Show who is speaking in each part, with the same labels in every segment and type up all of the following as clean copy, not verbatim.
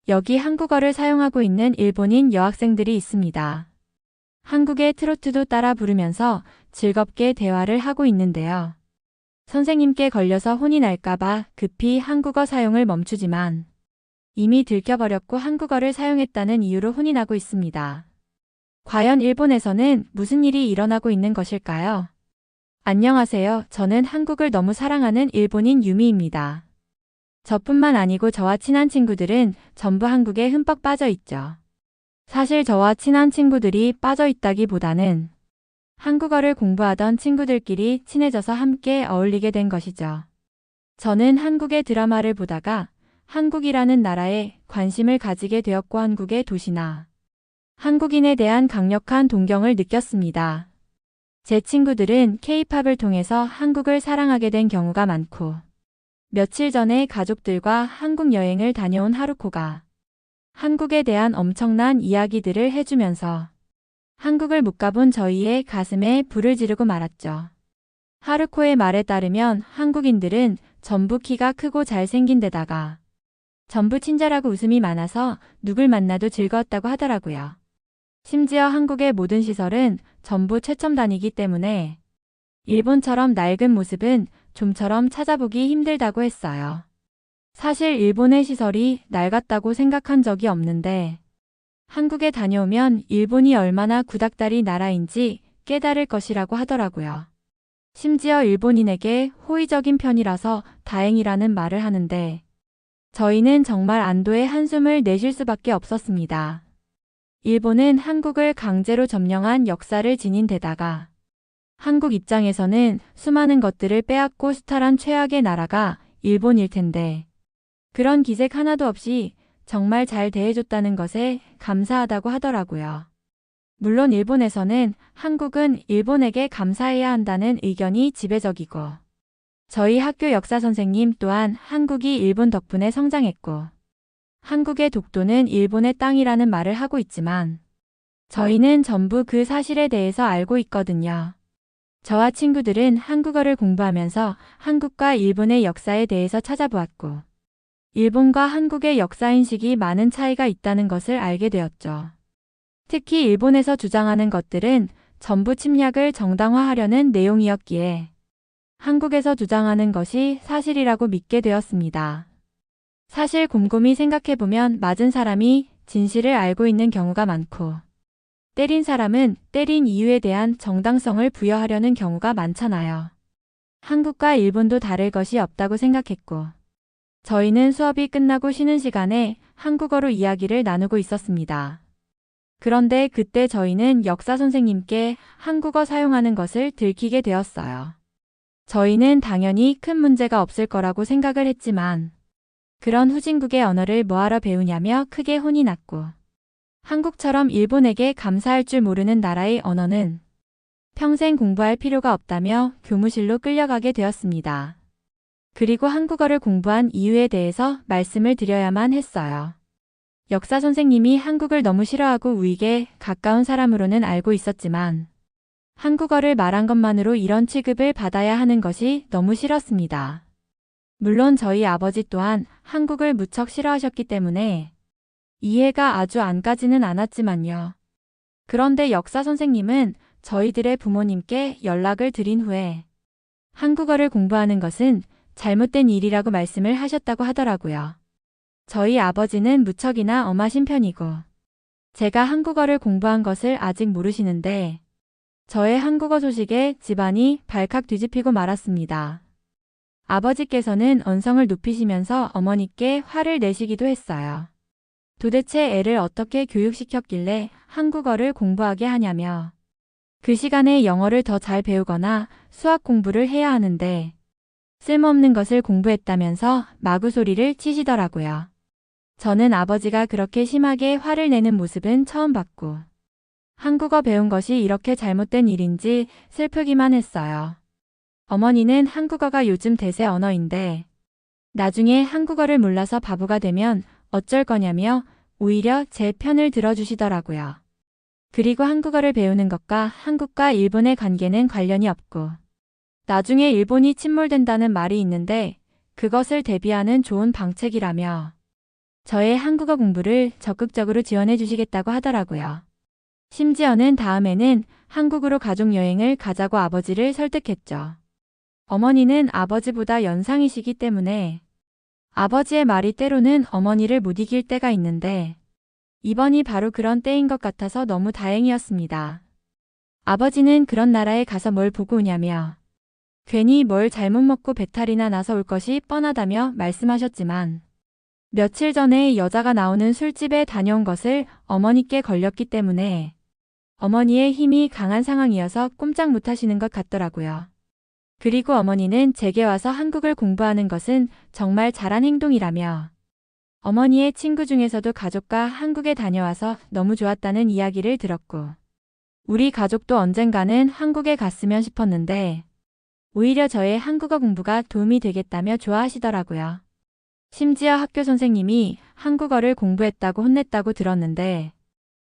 Speaker 1: 여기 한국어를 사용하고 있는 일본인 여학생들이 있습니다. 한국의 트로트도 따라 부르면서 즐겁게 대화를 하고 있는데요. 선생님께 걸려서 혼이 날까봐 급히 한국어 사용을 멈추지만 이미 들켜버렸고 한국어를 사용했다는 이유로 혼이 나고 있습니다. 과연 일본에서는 무슨 일이 일어나고 있는 것일까요? 안녕하세요. 저는 한국을 너무 사랑하는 일본인 유미입니다. 저뿐만 아니고 저와 친한 친구들은 전부 한국에 흠뻑 빠져 있죠. 사실 저와 친한 친구들이 빠져 있다기보다는 한국어를 공부하던 친구들끼리 친해져서 함께 어울리게 된 것이죠. 저는 한국의 드라마를 보다가 한국이라는 나라에 관심을 가지게 되었고 한국의 도시나 한국인에 대한 강력한 동경을 느꼈습니다. 제 친구들은 K-팝을 통해서 한국을 사랑하게 된 경우가 많고 며칠 전에 가족들과 한국 여행을 다녀온 하루코가 한국에 대한 엄청난 이야기들을 해주면서 한국을 못 가본 저희의 가슴에 불을 지르고 말았죠. 하루코의 말에 따르면 한국인들은 전부 키가 크고 잘생긴 데다가 전부 친절하고 웃음이 많아서 누굴 만나도 즐거웠다고 하더라고요. 심지어 한국의 모든 시설은 전부 최첨단이기 때문에 일본처럼 낡은 모습은 좀처럼 찾아보기 힘들다고 했어요. 사실 일본의 시설이 낡았다고 생각한 적이 없는데 한국에 다녀오면 일본이 얼마나 구닥다리 나라인지 깨달을 것이라고 하더라고요. 심지어 일본인에게 호의적인 편이라서 다행이라는 말을 하는데 저희는 정말 안도의 한숨을 내쉴 수밖에 없었습니다. 일본은 한국을 강제로 점령한 역사를 지닌 데다가 한국 입장에서는 수많은 것들을 빼앗고 수탈한 최악의 나라가 일본일 텐데 그런 기색 하나도 없이 정말 잘 대해줬다는 것에 감사하다고 하더라고요. 물론 일본에서는 한국은 일본에게 감사해야 한다는 의견이 지배적이고 저희 학교 역사 선생님 또한 한국이 일본 덕분에 성장했고 한국의 독도는 일본의 땅이라는 말을 하고 있지만 저희는 전부 그 사실에 대해서 알고 있거든요. 저와 친구들은 한국어를 공부하면서 한국과 일본의 역사에 대해서 찾아보았고 일본과 한국의 역사인식이 많은 차이가 있다는 것을 알게 되었죠. 특히 일본에서 주장하는 것들은 전부 침략을 정당화하려는 내용이었기에 한국에서 주장하는 것이 사실이라고 믿게 되었습니다. 사실 곰곰이 생각해보면 맞은 사람이 진실을 알고 있는 경우가 많고 때린 사람은 때린 이유에 대한 정당성을 부여하려는 경우가 많잖아요. 한국과 일본도 다를 것이 없다고 생각했고 저희는 수업이 끝나고 쉬는 시간에 한국어로 이야기를 나누고 있었습니다. 그런데 그때 저희는 역사 선생님께 한국어 사용하는 것을 들키게 되었어요. 저희는 당연히 큰 문제가 없을 거라고 생각을 했지만 그런 후진국의 언어를 뭐하러 배우냐며 크게 혼이 났고 한국처럼 일본에게 감사할 줄 모르는 나라의 언어는 평생 공부할 필요가 없다며 교무실로 끌려가게 되었습니다. 그리고 한국어를 공부한 이유에 대해서 말씀을 드려야만 했어요. 역사 선생님이 한국을 너무 싫어하고 우익에 가까운 사람으로는 알고 있었지만 한국어를 말한 것만으로 이런 취급을 받아야 하는 것이 너무 싫었습니다. 물론 저희 아버지 또한 한국을 무척 싫어하셨기 때문에 이해가 아주 안 가지는 않았지만요. 그런데 역사 선생님은 저희들의 부모님께 연락을 드린 후에 한국어를 공부하는 것은 잘못된 일이라고 말씀을 하셨다고 하더라고요. 저희 아버지는 무척이나 엄하신 편이고 제가 한국어를 공부한 것을 아직 모르시는데 저의 한국어 소식에 집안이 발칵 뒤집히고 말았습니다. 아버지께서는 언성을 높이시면서 어머니께 화를 내시기도 했어요. 도대체 애를 어떻게 교육시켰길래 한국어를 공부하게 하냐며 그 시간에 영어를 더 잘 배우거나 수학 공부를 해야 하는데 쓸모없는 것을 공부했다면서 마구소리를 치시더라고요. 저는 아버지가 그렇게 심하게 화를 내는 모습은 처음 봤고 한국어 배운 것이 이렇게 잘못된 일인지 슬프기만 했어요. 어머니는 한국어가 요즘 대세 언어인데 나중에 한국어를 몰라서 바보가 되면 어쩔 거냐며 오히려 제 편을 들어주시더라고요. 그리고 한국어를 배우는 것과 한국과 일본의 관계는 관련이 없고 나중에 일본이 침몰된다는 말이 있는데 그것을 대비하는 좋은 방책이라며 저의 한국어 공부를 적극적으로 지원해 주시겠다고 하더라고요. 심지어는 다음에는 한국으로 가족 여행을 가자고 아버지를 설득했죠. 어머니는 아버지보다 연상이시기 때문에 아버지의 말이 때로는 어머니를 못 이길 때가 있는데 이번이 바로 그런 때인 것 같아서 너무 다행이었습니다. 아버지는 그런 나라에 가서 뭘 보고 오냐며 괜히 뭘 잘못 먹고 배탈이나 나서 올 것이 뻔하다며 말씀하셨지만 며칠 전에 여자가 나오는 술집에 다녀온 것을 어머니께 걸렸기 때문에 어머니의 힘이 강한 상황이어서 꼼짝 못하시는 것 같더라고요. 그리고 어머니는 제게 와서 한국을 공부하는 것은 정말 잘한 행동이라며 어머니의 친구 중에서도 가족과 한국에 다녀와서 너무 좋았다는 이야기를 들었고 우리 가족도 언젠가는 한국에 갔으면 싶었는데 오히려 저의 한국어 공부가 도움이 되겠다며 좋아하시더라고요. 심지어 학교 선생님이 한국어를 공부했다고 혼냈다고 들었는데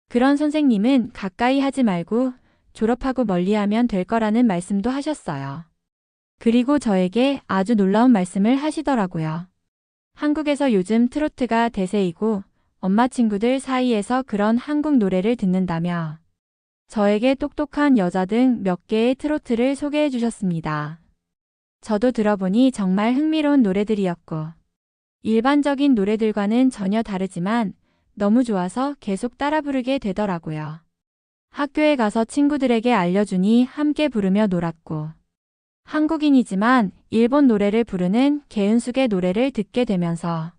Speaker 1: 그런 선생님은 가까이 하지 말고 졸업하고 멀리하면 될 거라는 말씀도 하셨어요. 그리고 저에게 아주 놀라운 말씀을 하시더라고요. 한국에서 요즘 트로트가 대세이고 엄마 친구들 사이에서 그런 한국 노래를 듣는다며 저에게 똑똑한 여자 등 몇 개의 트로트를 소개해 주셨습니다. 저도 들어보니 정말 흥미로운 노래들이었고 일반적인 노래들과는 전혀 다르지만 너무 좋아서 계속 따라 부르게 되더라고요. 학교에 가서 친구들에게 알려주니 함께 부르며 놀았고 한국인이지만 일본 노래를 부르는 개은숙의 노래를 듣게 되면서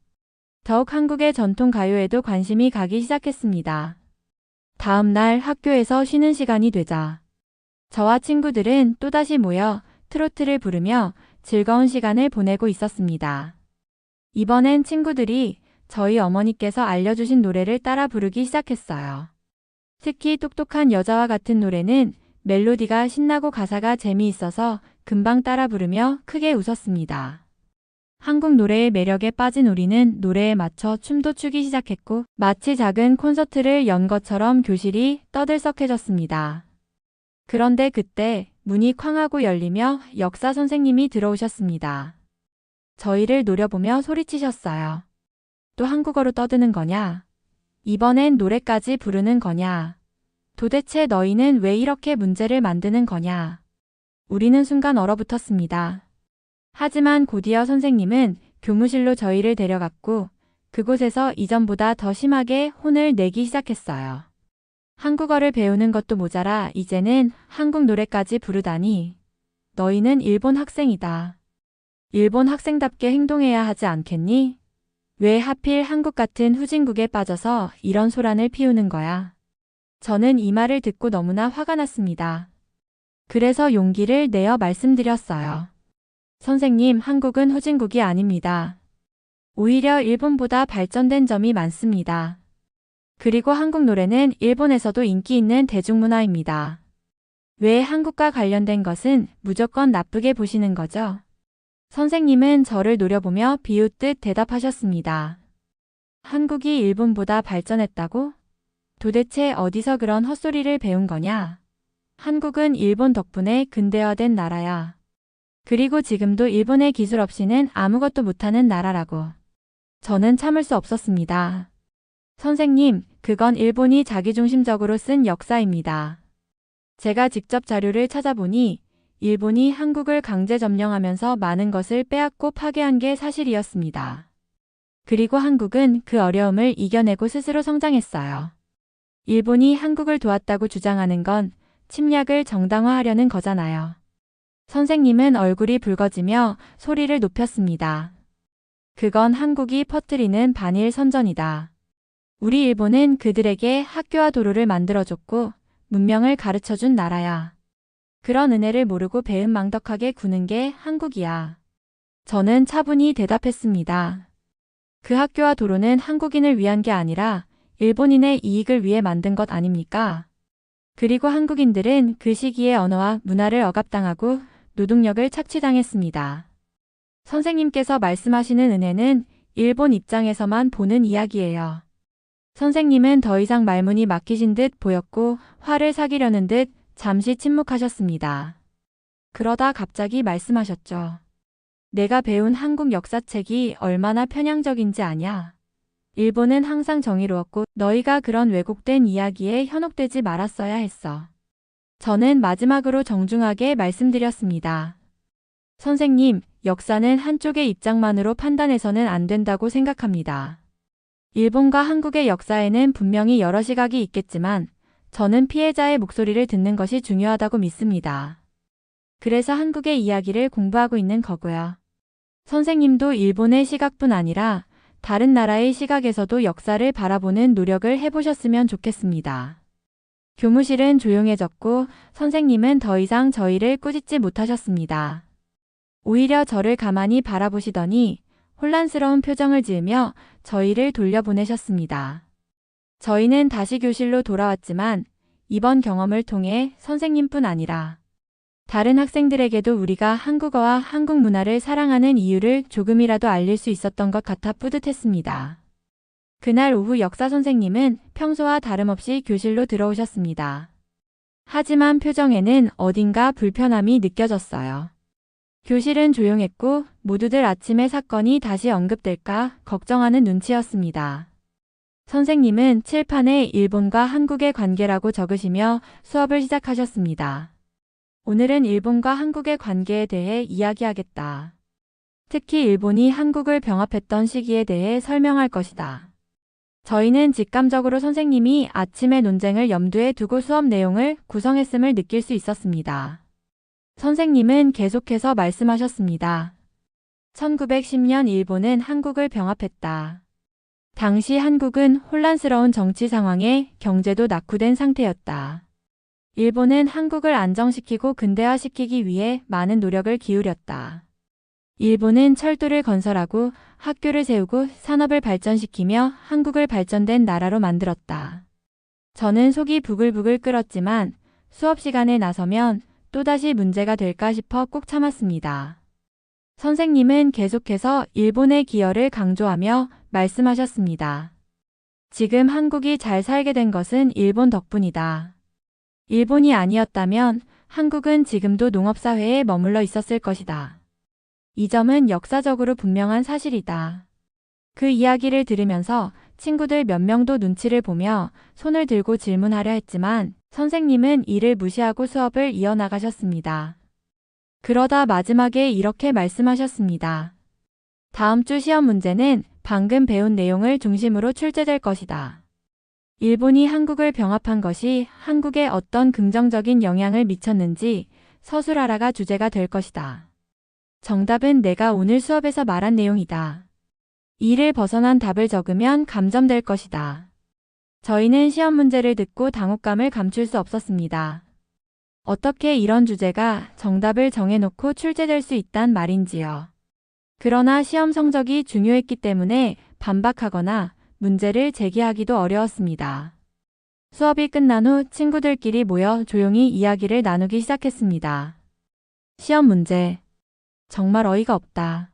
Speaker 1: 더욱 한국의 전통 가요에도 관심이 가기 시작했습니다. 다음 날 학교에서 쉬는 시간이 되자 저와 친구들은 또다시 모여 트로트를 부르며 즐거운 시간을 보내고 있었습니다. 이번엔 친구들이 저희 어머니께서 알려주신 노래를 따라 부르기 시작했어요. 특히 똑똑한 여자와 같은 노래는 멜로디가 신나고 가사가 재미있어서 금방 따라 부르며 크게 웃었습니다. 한국 노래의 매력에 빠진 우리는 노래에 맞춰 춤도 추기 시작했고 마치 작은 콘서트를 연 것처럼 교실이 떠들썩해졌습니다. 그런데 그때 문이 쾅 하고 열리며 역사 선생님이 들어오셨습니다. 저희를 노려보며 소리치셨어요. 또 한국어로 떠드는 거냐? 이번엔 노래까지 부르는 거냐? 도대체 너희는 왜 이렇게 문제를 만드는 거냐? 우리는 순간 얼어붙었습니다. 하지만 곧이어 선생님은 교무실로 저희를 데려갔고 그곳에서 이전보다 더 심하게 혼을 내기 시작했어요. 한국어를 배우는 것도 모자라 이제는 한국 노래까지 부르다니. 너희는 일본 학생이다. 일본 학생답게 행동해야 하지 않겠니? 왜 하필 한국 같은 후진국에 빠져서 이런 소란을 피우는 거야? 저는 이 말을 듣고 너무나 화가 났습니다. 그래서 용기를 내어 말씀드렸어요. 선생님, 한국은 후진국이 아닙니다. 오히려 일본보다 발전된 점이 많습니다. 그리고 한국 노래는 일본에서도 인기 있는 대중문화입니다. 왜 한국과 관련된 것은 무조건 나쁘게 보시는 거죠? 선생님은 저를 노려보며 비웃듯 대답하셨습니다. 한국이 일본보다 발전했다고? 도대체 어디서 그런 헛소리를 배운 거냐? 한국은 일본 덕분에 근대화된 나라야. 그리고 지금도 일본의 기술 없이는 아무것도 못하는 나라라고. 저는 참을 수 없었습니다. 선생님, 그건 일본이 자기중심적으로 쓴 역사입니다. 제가 직접 자료를 찾아보니 일본이 한국을 강제 점령하면서 많은 것을 빼앗고 파괴한 게 사실이었습니다. 그리고 한국은 그 어려움을 이겨내고 스스로 성장했어요. 일본이 한국을 도왔다고 주장하는 건 침략을 정당화하려는 거잖아요. 선생님은 얼굴이 붉어지며 소리를 높였습니다. 그건 한국이 퍼뜨리는 반일 선전이다. 우리 일본은 그들에게 학교와 도로를 만들어줬고 문명을 가르쳐준 나라야. 그런 은혜를 모르고 배은망덕하게 구는 게 한국이야. 저는 차분히 대답했습니다. 그 학교와 도로는 한국인을 위한 게 아니라 일본인의 이익을 위해 만든 것 아닙니까? 그리고 한국인들은 그 시기에 언어와 문화를 억압당하고 노동력을 착취당했습니다. 선생님께서 말씀하시는 은혜는 일본 입장에서만 보는 이야기예요. 선생님은 더 이상 말문이 막히신 듯 보였고 화를 사기려는 듯 잠시 침묵하셨습니다. 그러다 갑자기 말씀하셨죠. 내가 배운 한국 역사책이 얼마나 편향적인지 아냐? 일본은 항상 정의로웠고 너희가 그런 왜곡된 이야기에 현혹되지 말았어야 했어. 저는 마지막으로 정중하게 말씀드렸습니다. 선생님, 역사는 한쪽의 입장만으로 판단해서는 안 된다고 생각합니다. 일본과 한국의 역사에는 분명히 여러 시각이 있겠지만 저는 피해자의 목소리를 듣는 것이 중요하다고 믿습니다. 그래서 한국의 이야기를 공부하고 있는 거고요. 선생님도 일본의 시각뿐 아니라 다른 나라의 시각에서도 역사를 바라보는 노력을 해보셨으면 좋겠습니다. 교무실은 조용해졌고 선생님은 더 이상 저희를 꾸짖지 못하셨습니다. 오히려 저를 가만히 바라보시더니 혼란스러운 표정을 지으며 저희를 돌려보내셨습니다. 저희는 다시 교실로 돌아왔지만 이번 경험을 통해 선생님뿐 아니라 다른 학생들에게도 우리가 한국어와 한국 문화를 사랑하는 이유를 조금이라도 알릴 수 있었던 것 같아 뿌듯했습니다. 그날 오후 역사 선생님은 평소와 다름없이 교실로 들어오셨습니다. 하지만 표정에는 어딘가 불편함이 느껴졌어요. 교실은 조용했고 모두들 아침에 사건이 다시 언급될까 걱정하는 눈치였습니다. 선생님은 칠판에 일본과 한국의 관계라고 적으시며 수업을 시작하셨습니다. 오늘은 일본과 한국의 관계에 대해 이야기하겠다. 특히 일본이 한국을 병합했던 시기에 대해 설명할 것이다. 저희는 직감적으로 선생님이 아침의 논쟁을 염두에 두고 수업 내용을 구성했음을 느낄 수 있었습니다. 선생님은 계속해서 말씀하셨습니다. 1910년 일본은 한국을 병합했다. 당시 한국은 혼란스러운 정치 상황에 경제도 낙후된 상태였다. 일본은 한국을 안정시키고 근대화시키기 위해 많은 노력을 기울였다. 일본은 철도를 건설하고 학교를 세우고 산업을 발전시키며 한국을 발전된 나라로 만들었다. 저는 속이 부글부글 끓었지만 수업 시간에 나서면 또다시 문제가 될까 싶어 꾹 참았습니다. 선생님은 계속해서 일본의 기여를 강조하며 말씀하셨습니다. 지금 한국이 잘 살게 된 것은 일본 덕분이다. 일본이 아니었다면 한국은 지금도 농업사회에 머물러 있었을 것이다. 이 점은 역사적으로 분명한 사실이다. 그 이야기를 들으면서 친구들 몇 명도 눈치를 보며 손을 들고 질문하려 했지만 선생님은 이를 무시하고 수업을 이어나가셨습니다. 그러다 마지막에 이렇게 말씀하셨습니다. 다음 주 시험 문제는 방금 배운 내용을 중심으로 출제될 것이다. 일본이 한국을 병합한 것이 한국에 어떤 긍정적인 영향을 미쳤는지 서술하라가 주제가 될 것이다. 정답은 내가 오늘 수업에서 말한 내용이다. 이를 벗어난 답을 적으면 감점될 것이다. 저희는 시험 문제를 듣고 당혹감을 감출 수 없었습니다. 어떻게 이런 주제가 정답을 정해놓고 출제될 수 있단 말인지요. 그러나 시험 성적이 중요했기 때문에 반박하거나 문제를 제기하기도 어려웠습니다. 수업이 끝난 후 친구들끼리 모여 조용히 이야기를 나누기 시작했습니다. 시험 문제. 정말 어이가 없다.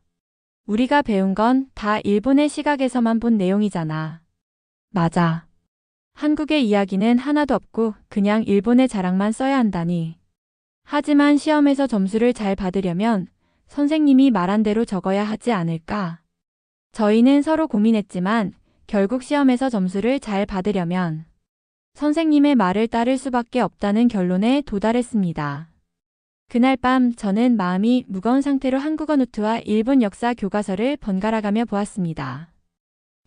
Speaker 1: 우리가 배운 건 다 일본의 시각에서만 본 내용이잖아. 맞아. 한국의 이야기는 하나도 없고 그냥 일본의 자랑만 써야 한다니. 하지만 시험에서 점수를 잘 받으려면 선생님이 말한 대로 적어야 하지 않을까? 저희는 서로 고민했지만 결국 시험에서 점수를 잘 받으려면 선생님의 말을 따를 수밖에 없다는 결론에 도달했습니다. 그날 밤 저는 마음이 무거운 상태로 한국어 노트와 일본 역사 교과서를 번갈아가며 보았습니다.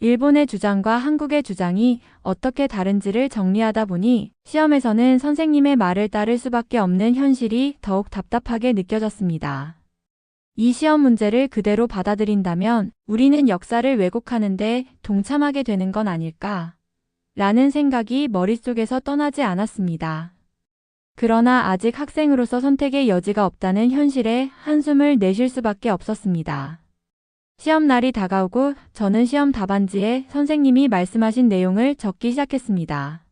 Speaker 1: 일본의 주장과 한국의 주장이 어떻게 다른지를 정리하다 보니 시험에서는 선생님의 말을 따를 수밖에 없는 현실이 더욱 답답하게 느껴졌습니다. 이 시험 문제를 그대로 받아들인다면 우리는 역사를 왜곡하는데 동참하게 되는 건 아닐까? 라는 생각이 머릿속에서 떠나지 않았습니다. 그러나 아직 학생으로서 선택의 여지가 없다는 현실에 한숨을 내쉴 수밖에 없었습니다. 시험 날이 다가오고 저는 시험 답안지에 선생님이 말씀하신 내용을 적기 시작했습니다.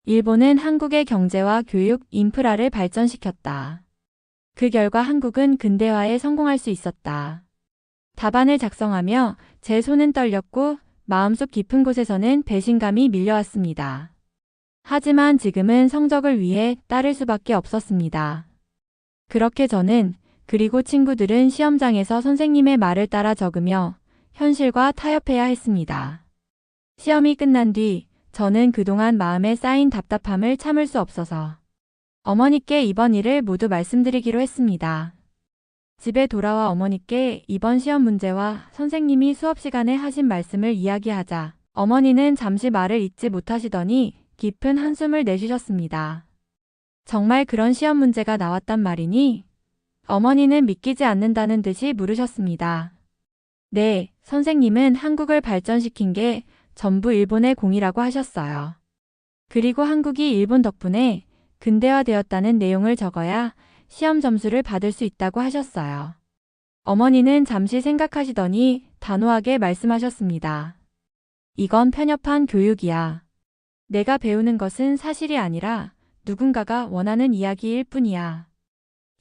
Speaker 1: 일본은 한국의 경제와 교육, 인프라를 발전시켰다. 그 결과 한국은 근대화에 성공할 수 있었다. 답안을 작성하며 제 손은 떨렸고 마음속 깊은 곳에서는 배신감이 밀려왔습니다. 하지만 지금은 성적을 위해 따를 수밖에 없었습니다. 그렇게 저는 그리고 친구들은 시험장에서 선생님의 말을 따라 적으며 현실과 타협해야 했습니다. 시험이 끝난 뒤 저는 그동안 마음에 쌓인 답답함을 참을 수 없어서 어머니께 이번 일을 모두 말씀드리기로 했습니다. 집에 돌아와 어머니께 이번 시험 문제와 선생님이 수업 시간에 하신 말씀을 이야기하자 어머니는 잠시 말을 잇지 못하시더니 깊은 한숨을 내쉬셨습니다. 정말 그런 시험 문제가 나왔단 말이니? 어머니는 믿기지 않는다는 듯이 물으셨습니다. 네, 선생님은 한국을 발전시킨 게 전부 일본의 공이라고 하셨어요. 그리고 한국이 일본 덕분에 근대화되었다는 내용을 적어야 시험 점수를 받을 수 있다고 하셨어요. 어머니는 잠시 생각하시더니 단호하게 말씀하셨습니다. 이건 편협한 교육이야. 내가 배우는 것은 사실이 아니라 누군가가 원하는 이야기일 뿐이야.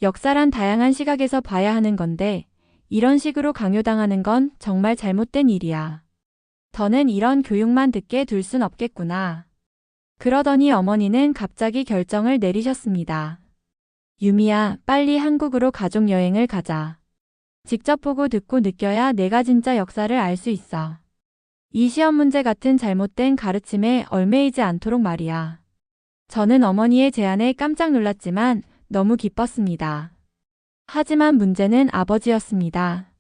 Speaker 1: 역사란 다양한 시각에서 봐야 하는 건데 이런 식으로 강요당하는 건 정말 잘못된 일이야. 더는 이런 교육만 듣게 둘 순 없겠구나. 그러더니 어머니는 갑자기 결정을 내리셨습니다. 유미야, 빨리 한국으로 가족여행을 가자. 직접 보고 듣고 느껴야 내가 진짜 역사를 알 수 있어. 이 시험 문제 같은 잘못된 가르침에 얽매이지 않도록 말이야. 저는 어머니의 제안에 깜짝 놀랐지만 너무 기뻤습니다. 하지만 문제는 아버지였습니다.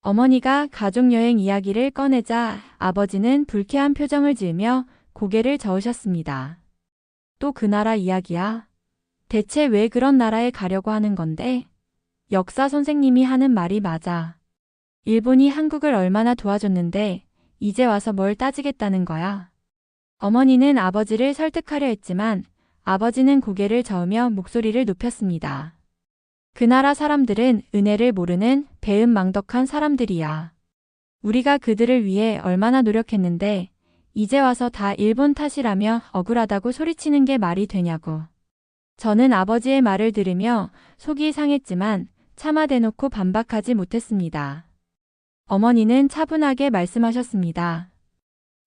Speaker 1: 어머니가 가족여행 이야기를 꺼내자 아버지는 불쾌한 표정을 지으며 고개를 저으셨습니다. 또 그 나라 이야기야? 대체 왜 그런 나라에 가려고 하는 건데? 역사 선생님이 하는 말이 맞아. 일본이 한국을 얼마나 도와줬는데 이제 와서 뭘 따지겠다는 거야? 어머니는 아버지를 설득하려 했지만 아버지는 고개를 저으며 목소리를 높였습니다. 그 나라 사람들은 은혜를 모르는 배은망덕한 사람들이야. 우리가 그들을 위해 얼마나 노력했는데 이제 와서 다 일본 탓이라며 억울하다고 소리치는 게 말이 되냐고. 저는 아버지의 말을 들으며 속이 상했지만 차마 대놓고 반박하지 못했습니다. 어머니는 차분하게 말씀하셨습니다.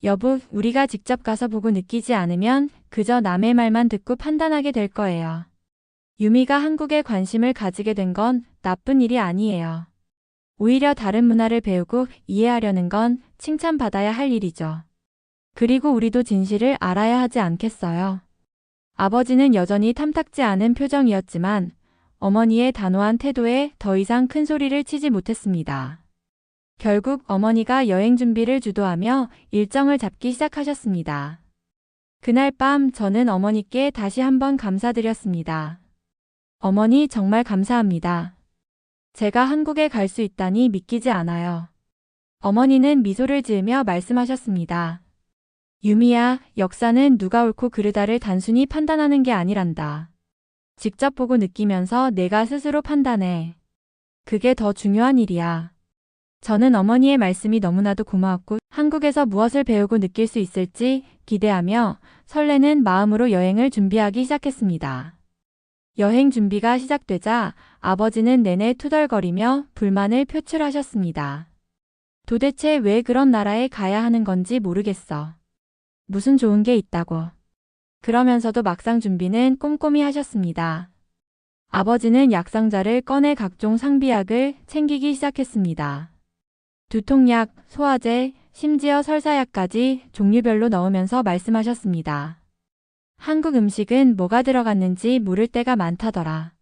Speaker 1: 여보, 우리가 직접 가서 보고 느끼지 않으면 그저 남의 말만 듣고 판단하게 될 거예요. 유미가 한국에 관심을 가지게 된 건 나쁜 일이 아니에요. 오히려 다른 문화를 배우고 이해하려는 건 칭찬받아야 할 일이죠. 그리고 우리도 진실을 알아야 하지 않겠어요? 아버지는 여전히 탐탁지 않은 표정이었지만 어머니의 단호한 태도에 더 이상 큰 소리를 치지 못했습니다. 결국 어머니가 여행 준비를 주도하며 일정을 잡기 시작하셨습니다. 그날 밤 저는 어머니께 다시 한번 감사드렸습니다. 어머니, 정말 감사합니다. 제가 한국에 갈 수 있다니 믿기지 않아요. 어머니는 미소를 지으며 말씀하셨습니다. 유미야, 역사는 누가 옳고 그르다를 단순히 판단하는 게 아니란다. 직접 보고 느끼면서 내가 스스로 판단해. 그게 더 중요한 일이야. 저는 어머니의 말씀이 너무나도 고마웠고 한국에서 무엇을 배우고 느낄 수 있을지 기대하며 설레는 마음으로 여행을 준비하기 시작했습니다. 여행 준비가 시작되자 아버지는 내내 투덜거리며 불만을 표출하셨습니다. 도대체 왜 그런 나라에 가야 하는 건지 모르겠어. 무슨 좋은 게 있다고. 그러면서도 막상 준비는 꼼꼼히 하셨습니다. 아버지는 약상자를 꺼내 각종 상비약을 챙기기 시작했습니다. 두통약, 소화제, 심지어 설사약까지 종류별로 넣으면서 말씀하셨습니다. 한국 음식은 뭐가 들어갔는지 모를 때가 많다더라.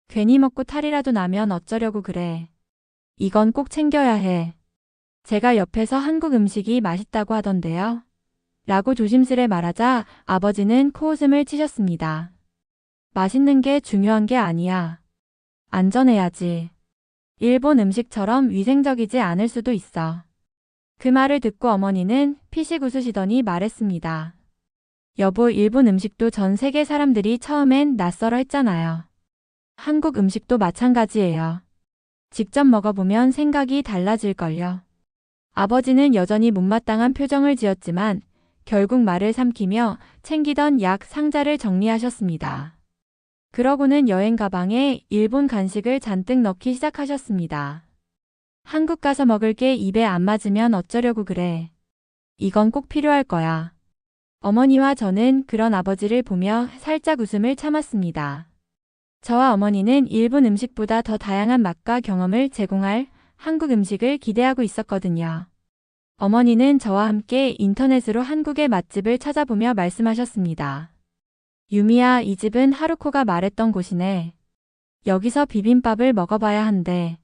Speaker 1: 괜히 먹고 탈이라도 나면 어쩌려고 그래. 이건 꼭 챙겨야 해. 제가 옆에서 한국 음식이 맛있다고 하던데요. 라고 조심스레 말하자 아버지는 코웃음을 치셨습니다. 맛있는 게 중요한 게 아니야. 안전해야지. 일본 음식처럼 위생적이지 않을 수도 있어. 그 말을 듣고 어머니는 피식 웃으시더니 말했습니다. 여보, 일본 음식도 전 세계 사람들이 처음엔 낯설어 했잖아요. 한국 음식도 마찬가지예요. 직접 먹어보면 생각이 달라질걸요. 아버지는 여전히 못마땅한 표정을 지었지만 결국 말을 삼키며 챙기던 약 상자를 정리하셨습니다. 그러고는 여행 가방에 일본 간식을 잔뜩 넣기 시작하셨습니다. 한국 가서 먹을 게 입에 안 맞으면 어쩌려고 그래. 이건 꼭 필요할 거야. 어머니와 저는 그런 아버지를 보며 살짝 웃음을 참았습니다. 저와 어머니는 일본 음식보다 더 다양한 맛과 경험을 제공할 한국 음식을 기대하고 있었거든요. 어머니는 저와 함께 인터넷으로 한국의 맛집을 찾아보며 말씀하셨습니다. 유미야, 이 집은 하루코가 말했던 곳이네. 여기서 비빔밥을 먹어봐야 한대.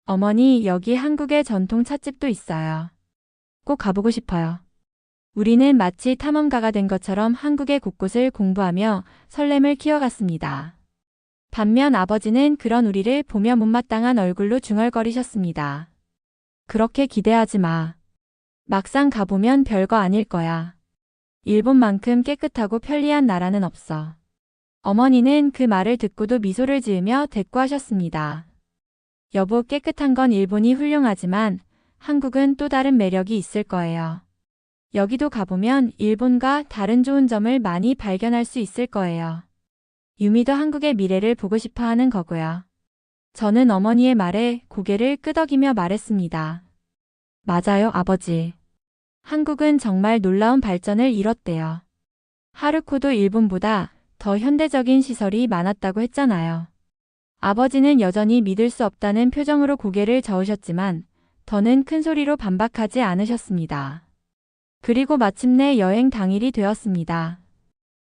Speaker 1: 어머니, 여기 한국의 전통 찻집도 있어요. 꼭 가보고 싶어요. 우리는 마치 탐험가가 된 것처럼 한국의 곳곳을 공부하며 설렘을 키워갔습니다. 반면 아버지는 그런 우리를 보며 못마땅한 얼굴로 중얼거리셨습니다. 그렇게 기대하지 마. 막상 가보면 별거 아닐 거야. 일본만큼 깨끗하고 편리한 나라는 없어. 어머니는 그 말을 듣고도 미소를 지으며 대꾸하셨습니다. 여보, 깨끗한 건 일본이 훌륭하지만 한국은 또 다른 매력이 있을 거예요. 여기도 가보면 일본과 다른 좋은 점을 많이 발견할 수 있을 거예요. 유미도 한국의 미래를 보고 싶어 하는 거고요. 저는 어머니의 말에 고개를 끄덕이며 말했습니다. 맞아요, 아버지. 한국은 정말 놀라운 발전을 이뤘대요. 하루코도 일본보다 더 현대적인 시설이 많았다고 했잖아요. 아버지는 여전히 믿을 수 없다는 표정으로 고개를 저으셨지만 더는 큰 소리로 반박하지 않으셨습니다. 그리고 마침내 여행 당일이 되었습니다.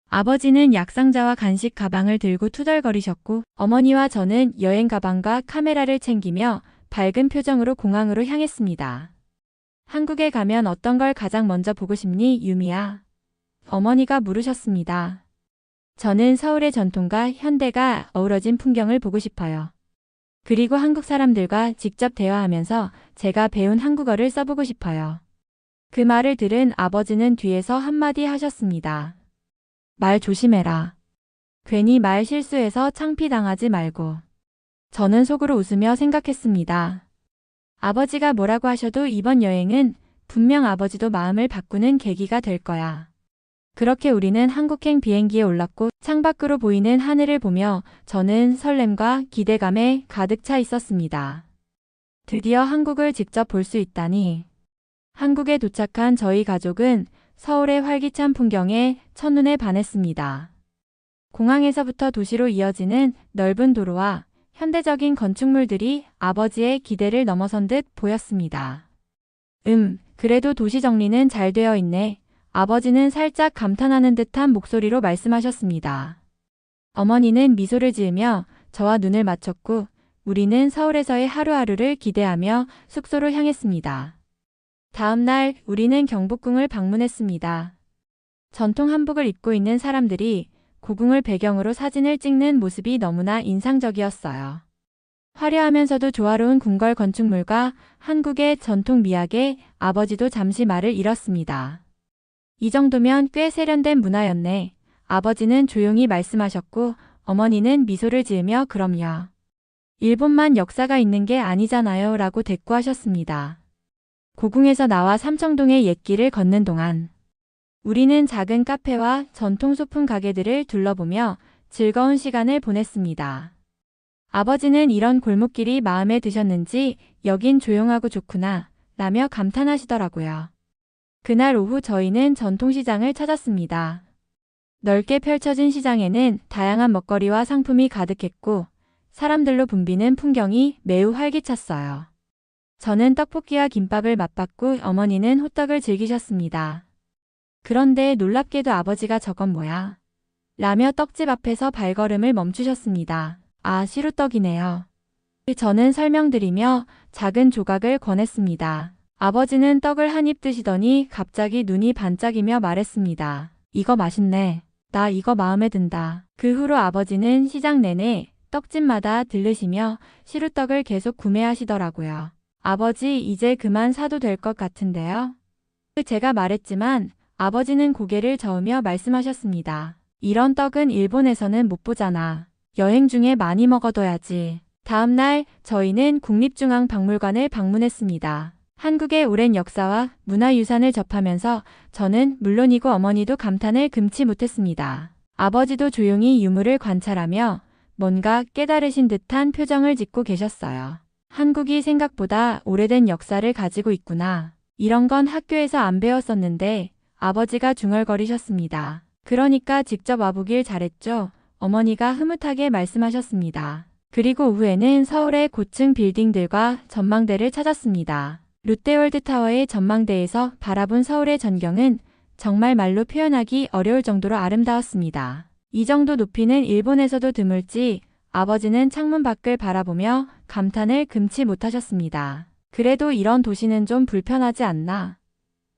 Speaker 1: 아버지는 약상자와 간식 가방을 들고 투덜거리셨고 어머니와 저는 여행 가방과 카메라를 챙기며 밝은 표정으로 공항으로 향했습니다. 한국에 가면 어떤 걸 가장 먼저 보고 싶니, 유미야? 어머니가 물으셨습니다. 저는 서울의 전통과 현대가 어우러진 풍경을 보고 싶어요. 그리고 한국 사람들과 직접 대화하면서 제가 배운 한국어를 써보고 싶어요. 그 말을 들은 아버지는 뒤에서 한마디 하셨습니다. 말 조심해라. 괜히 말 실수해서 창피당하지 말고. 저는 속으로 웃으며 생각했습니다. 아버지가 뭐라고 하셔도 이번 여행은 분명 아버지도 마음을 바꾸는 계기가 될 거야. 그렇게 우리는 한국행 비행기에 올랐고 창밖으로 보이는 하늘을 보며 저는 설렘과 기대감에 가득 차 있었습니다. 드디어 한국을 직접 볼 수 있다니. 한국에 도착한 저희 가족은 서울의 활기찬 풍경에 첫눈에 반했습니다. 공항에서부터 도시로 이어지는 넓은 도로와 현대적인 건축물들이 아버지의 기대를 넘어선 듯 보였습니다. 그래도 도시 정리는 잘 되어 있네. 아버지는 살짝 감탄하는 듯한 목소리로 말씀하셨습니다. 어머니는 미소를 지으며 저와 눈을 맞췄고 우리는 서울에서의 하루하루를 기대하며 숙소로 향했습니다. 다음 날 우리는 경복궁을 방문했습니다. 전통 한복을 입고 있는 사람들이 고궁을 배경으로 사진을 찍는 모습이 너무나 인상적이었어요. 화려하면서도 조화로운 궁궐 건축물과 한국의 전통 미학에 아버지도 잠시 말을 잃었습니다. 이 정도면 꽤 세련된 문화였네. 아버지는 조용히 말씀하셨고 어머니는 미소를 지으며 그럼요. 일본만 역사가 있는 게 아니잖아요 라고 대꾸하셨습니다. 고궁에서 나와 삼청동의 옛길을 걷는 동안 우리는 작은 카페와 전통 소품 가게들을 둘러보며 즐거운 시간을 보냈습니다. 아버지는 이런 골목길이 마음에 드셨는지 여긴 조용하고 좋구나 라며 감탄하시더라고요. 그날 오후 저희는 전통시장을 찾았습니다. 넓게 펼쳐진 시장에는 다양한 먹거리와 상품이 가득했고 사람들로 붐비는 풍경이 매우 활기찼어요. 저는 떡볶이와 김밥을 맛봤고 어머니는 호떡을 즐기셨습니다. 그런데 놀랍게도 아버지가 저건 뭐야? 라며 떡집 앞에서 발걸음을 멈추셨습니다. 아, 시루떡이네요. 저는 설명드리며 작은 조각을 권했습니다. 아버지는 떡을 한 입 드시더니 갑자기 눈이 반짝이며 말했습니다. 이거 맛있네. 나 이거 마음에 든다. 그 후로 아버지는 시장 내내 떡집마다 들르시며 시루떡을 계속 구매하시더라고요. 아버지, 이제 그만 사도 될 것 같은데요? 제가 말했지만 아버지는 고개를 저으며 말씀하셨습니다. 이런 떡은 일본에서는 못 보잖아. 여행 중에 많이 먹어둬야지. 다음 날 저희는 국립중앙박물관을 방문했습니다. 한국의 오랜 역사와 문화유산을 접하면서 저는 물론이고 어머니도 감탄을 금치 못했습니다. 아버지도 조용히 유물을 관찰하며 뭔가 깨달으신 듯한 표정을 짓고 계셨어요. 한국이 생각보다 오래된 역사를 가지고 있구나. 이런 건 학교에서 안 배웠었는데 아버지가 중얼거리셨습니다. 그러니까 직접 와보길 잘했죠. 어머니가 흐뭇하게 말씀하셨습니다. 그리고 오후에는 서울의 고층 빌딩들과 전망대를 찾았습니다. 롯데월드타워의 전망대에서 바라본 서울의 전경은 정말 말로 표현하기 어려울 정도로 아름다웠습니다. 이 정도 높이는 일본에서도 드물지 아버지는 창문 밖을 바라보며 감탄을 금치 못하셨습니다. 그래도 이런 도시는 좀 불편하지 않나?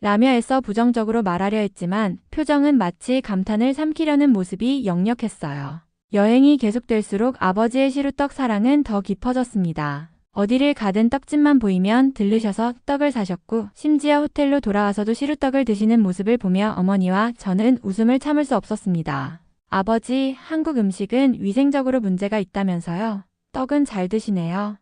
Speaker 1: 라며 애써 부정적으로 말하려 했지만 표정은 마치 감탄을 삼키려는 모습이 역력했어요. 여행이 계속될수록 아버지의 시루떡 사랑은 더 깊어졌습니다. 어디를 가든 떡집만 보이면 들르셔서 떡을 사셨고 심지어 호텔로 돌아와서도 시루떡을 드시는 모습을 보며 어머니와 저는 웃음을 참을 수 없었습니다. 아버지, 한국 음식은 위생적으로 문제가 있다면서요? 떡은 잘 드시네요.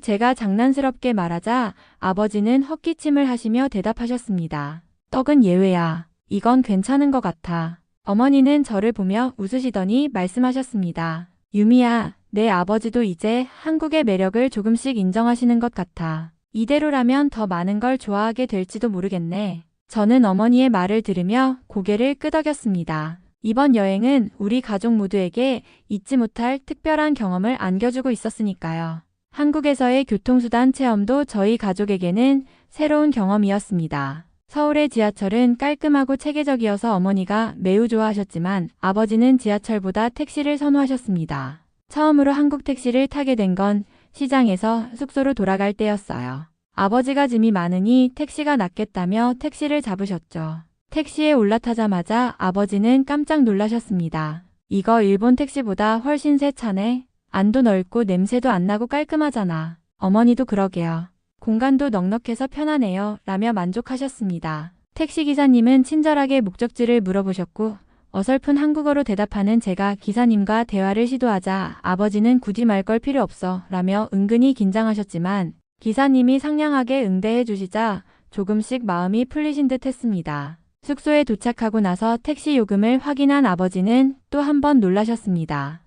Speaker 1: 제가 장난스럽게 말하자 아버지는 헛기침을 하시며 대답하셨습니다. 떡은 예외야. 이건 괜찮은 것 같아. 어머니는 저를 보며 웃으시더니 말씀하셨습니다. 유미야, 내 아버지도 이제 한국의 매력을 조금씩 인정하시는 것 같아. 이대로라면 더 많은 걸 좋아하게 될지도 모르겠네. 저는 어머니의 말을 들으며 고개를 끄덕였습니다. 이번 여행은 우리 가족 모두에게 잊지 못할 특별한 경험을 안겨주고 있었으니까요. 한국에서의 교통수단 체험도 저희 가족에게는 새로운 경험이었습니다. 서울의 지하철은 깔끔하고 체계적이어서 어머니가 매우 좋아하셨지만 아버지는 지하철보다 택시를 선호하셨습니다. 처음으로 한국 택시를 타게 된 건 시장에서 숙소로 돌아갈 때였어요. 아버지가 짐이 많으니 택시가 낫겠다며 택시를 잡으셨죠. 택시에 올라타자마자 아버지는 깜짝 놀라셨습니다. 이거 일본 택시보다 훨씬 새 차네. 안도 넓고 냄새도 안 나고 깔끔하잖아. 어머니도 그러게요. 공간도 넉넉해서 편하네요. 라며 만족하셨습니다. 택시기사님은 친절하게 목적지를 물어보셨고 어설픈 한국어로 대답하는 제가 기사님과 대화를 시도하자 아버지는 굳이 말 걸 필요 없어 라며 은근히 긴장하셨지만 기사님이 상냥하게 응대해 주시자 조금씩 마음이 풀리신 듯 했습니다. 숙소에 도착하고 나서 택시 요금을 확인한 아버지는 또 한 번 놀라셨습니다.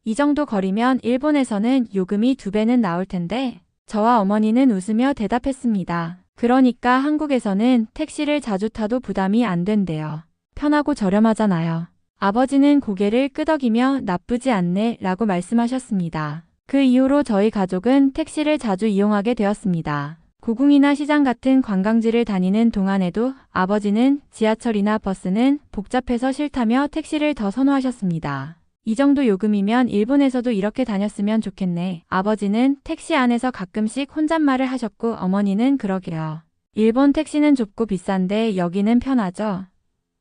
Speaker 1: 이 정도 거리면 일본에서는 요금이 2배는 나올 텐데? 저와 어머니는 웃으며 대답했습니다. 그러니까 한국에서는 택시를 자주 타도 부담이 안 된대요. 편하고 저렴하잖아요. 아버지는 고개를 끄덕이며 나쁘지 않네 라고 말씀하셨습니다. 그 이후로 저희 가족은 택시를 자주 이용하게 되었습니다. 고궁이나 시장 같은 관광지를 다니는 동안에도 아버지는 지하철이나 버스는 복잡해서 싫다며 택시를 더 선호하셨습니다. 이 정도 요금이면 일본에서도 이렇게 다녔으면 좋겠네. 아버지는 택시 안에서 가끔씩 혼잣말을 하셨고 어머니는 그러게요. 일본 택시는 좁고 비싼데 여기는 편하죠?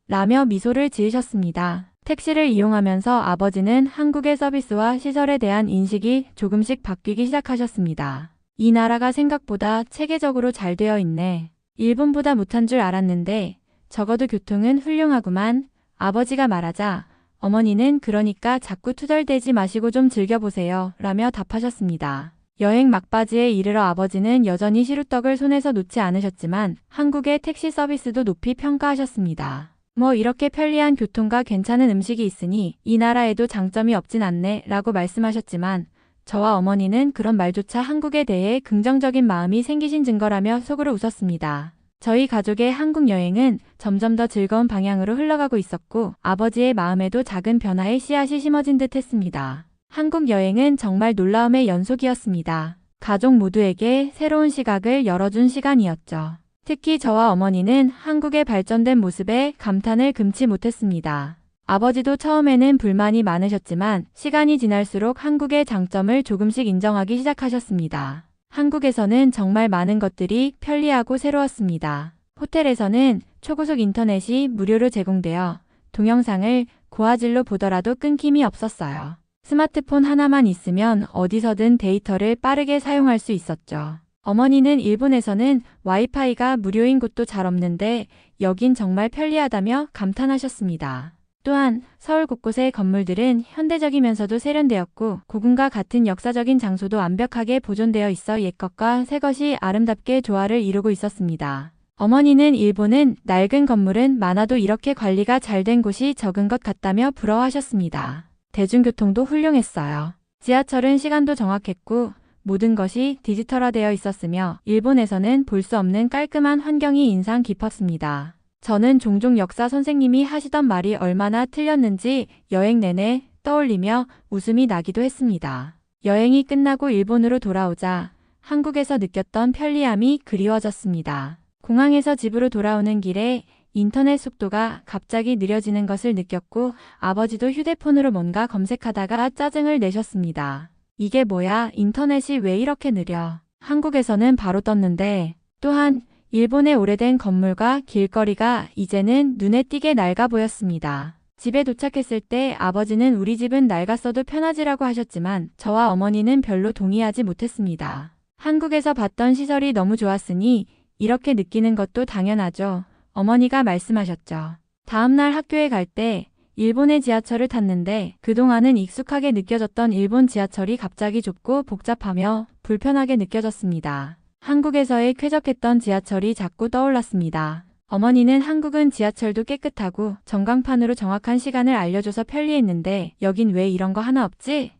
Speaker 1: 라며 미소를 지으셨습니다. 택시를 이용하면서 아버지는 한국의 서비스와 시설에 대한 인식이 조금씩 바뀌기 시작하셨습니다. 이 나라가 생각보다 체계적으로 잘 되어 있네. 일본보다 못한 줄 알았는데 적어도 교통은 훌륭하구만. 아버지가 말하자 어머니는 그러니까 자꾸 투덜대지 마시고 좀 즐겨보세요. 라며 답하셨습니다. 여행 막바지에 이르러 아버지는 여전히 시루떡을 손에서 놓지 않으셨지만 한국의 택시 서비스도 높이 평가하셨습니다. 뭐 이렇게 편리한 교통과 괜찮은 음식이 있으니 이 나라에도 장점이 없진 않네 라고 말씀하셨지만 저와 어머니는 그런 말조차 한국에 대해 긍정적인 마음이 생기신 증거라며 속으로 웃었습니다. 저희 가족의 한국 여행은 점점 더 즐거운 방향으로 흘러가고 있었고 아버지의 마음에도 작은 변화의 씨앗이 심어진 듯 했습니다. 한국 여행은 정말 놀라움의 연속이었습니다. 가족 모두에게 새로운 시각을 열어준 시간이었죠. 특히 저와 어머니는 한국의 발전된 모습에 감탄을 금치 못했습니다. 아버지도 처음에는 불만이 많으셨지만 시간이 지날수록 한국의 장점을 조금씩 인정하기 시작하셨습니다. 한국에서는 정말 많은 것들이 편리하고 새로웠습니다. 호텔에서는 초고속 인터넷이 무료로 제공되어 동영상을 고화질로 보더라도 끊김이 없었어요. 스마트폰 하나만 있으면 어디서든 데이터를 빠르게 사용할 수 있었죠. 어머니는 일본에서는 와이파이가 무료인 곳도 잘 없는데 여긴 정말 편리하다며 감탄하셨습니다. 또한 서울 곳곳의 건물들은 현대적이면서도 세련되었고 고궁과 같은 역사적인 장소도 완벽하게 보존되어 있어 옛것과 새것이 아름답게 조화를 이루고 있었습니다. 어머니는 일본은 낡은 건물은 많아도 이렇게 관리가 잘 된 곳이 적은 것 같다며 부러워하셨습니다. 대중교통도 훌륭했어요. 지하철은 시간도 정확했고 모든 것이 디지털화되어 있었으며 일본에서는 볼 수 없는 깔끔한 환경이 인상 깊었습니다. 저는 종종 역사 선생님이 하시던 말이 얼마나 틀렸는지 여행 내내 떠올리며 웃음이 나기도 했습니다. 여행이 끝나고 일본으로 돌아오자 한국에서 느꼈던 편리함이 그리워졌습니다. 공항에서 집으로 돌아오는 길에 인터넷 속도가 갑자기 느려지는 것을 느꼈고 아버지도 휴대폰으로 뭔가 검색하다가 짜증을 내셨습니다. 이게 뭐야? 인터넷이 왜 이렇게 느려? 한국에서는 바로 떴는데. 또한 일본의 오래된 건물과 길거리가 이제는 눈에 띄게 낡아 보였습니다. 집에 도착했을 때 아버지는 우리 집은 낡았어도 편하지라고 하셨지만 저와 어머니는 별로 동의하지 못했습니다. 한국에서 봤던 시설이 너무 좋았으니 이렇게 느끼는 것도 당연하죠. 어머니가 말씀하셨죠. 다음날 학교에 갈 때 일본의 지하철을 탔는데 그동안은 익숙하게 느껴졌던 일본 지하철이 갑자기 좁고 복잡하며 불편하게 느껴졌습니다. 한국에서의 쾌적했던 지하철이 자꾸 떠올랐습니다. 어머니는 한국은 지하철도 깨끗하고 전광판으로 정확한 시간을 알려줘서 편리했는데 여긴 왜 이런 거 하나 없지?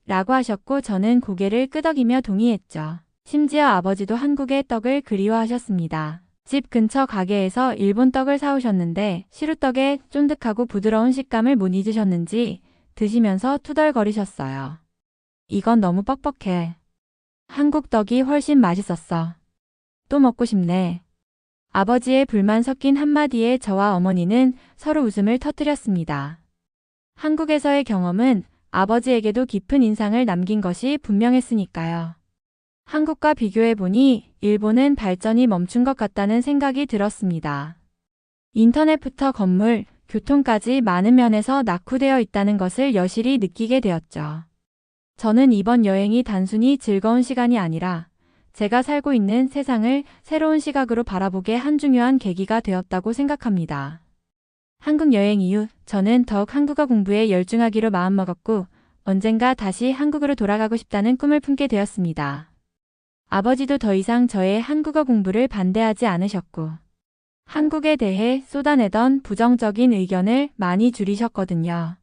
Speaker 1: 라고 하셨고 저는 고개를 끄덕이며 동의했죠. 심지어 아버지도 한국의 떡을 그리워하셨습니다. 집 근처 가게에서 일본 떡을 사오셨는데 시루떡의 쫀득하고 부드러운 식감을 못 잊으셨는지 드시면서 투덜거리셨어요. 이건 너무 뻑뻑해. 한국 떡이 훨씬 맛있었어. 또 먹고 싶네. 아버지의 불만 섞인 한마디에 저와 어머니는 서로 웃음을 터뜨렸습니다. 한국에서의 경험은 아버지에게도 깊은 인상을 남긴 것이 분명했으니까요. 한국과 비교해보니 일본은 발전이 멈춘 것 같다는 생각이 들었습니다. 인터넷부터 건물, 교통까지 많은 면에서 낙후되어 있다는 것을 여실히 느끼게 되었죠. 저는 이번 여행이 단순히 즐거운 시간이 아니라 제가 살고 있는 세상을 새로운 시각으로 바라보게 한 중요한 계기가 되었다고 생각합니다. 한국 여행 이후 저는 더욱 한국어 공부에 열중하기로 마음먹었고 언젠가 다시 한국으로 돌아가고 싶다는 꿈을 품게 되었습니다. 아버지도 더 이상 저의 한국어 공부를 반대하지 않으셨고 한국에 대해 쏟아내던 부정적인 의견을 많이 줄이셨거든요.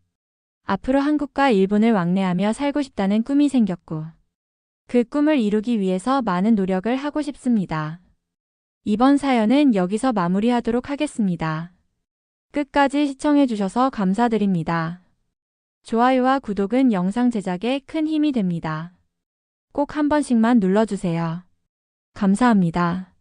Speaker 1: 앞으로 한국과 일본을 왕래하며 살고 싶다는 꿈이 생겼고 그 꿈을 이루기 위해서 많은 노력을 하고 싶습니다. 이번 사연은 여기서 마무리하도록 하겠습니다. 끝까지 시청해주셔서 감사드립니다. 좋아요와 구독은 영상 제작에 큰 힘이 됩니다. 꼭 한 번씩만 눌러주세요. 감사합니다.